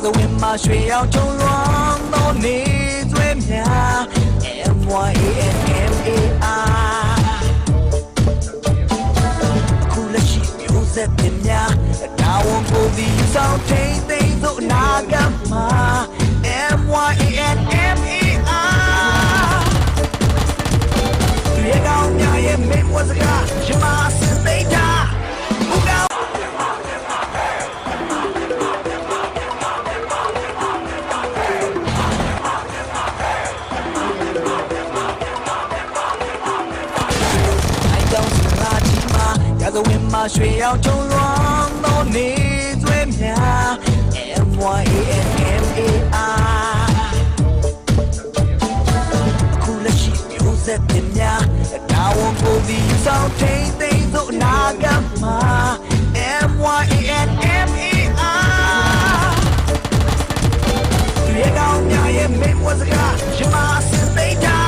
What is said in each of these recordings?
The wind my ရွှေရောက်ထုံလွှမ်းသောနေသွေးများ MYANMAR ခုလက်ရှိမျိုးဆက်တင်များတာဝန်ကိုဒီဆောင်ထိန်သိမ်းသို့အနာဂတ်မှာ MYANMAR သူရဲ့ကောင်းများရဲ့မိတ်ဝစကားရမစင်သိတာThe wind my ရွှေရောက်ထုံလွှမ်းသောနေသွေးများ MYANMAR ခုလက်ရှိမျိုးဆက်တင်များတာဝန်ကိုဒီဆောင်ထိန်သိမ်းသို့အနာဂတ်မှာ MYANMAR သူရဲ့ကောင်းများရဲ့မိတ်ဝစကားရမစင်သိတာ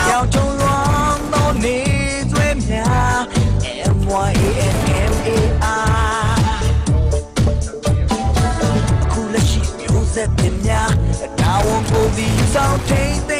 ရောက်ထုံလွှမ်းသောနေသွေးများ MYANMAR ခုလက်ရှိမျိုးဆက်တင်များတာဝန်ကိုဒီဆောင်ထိန်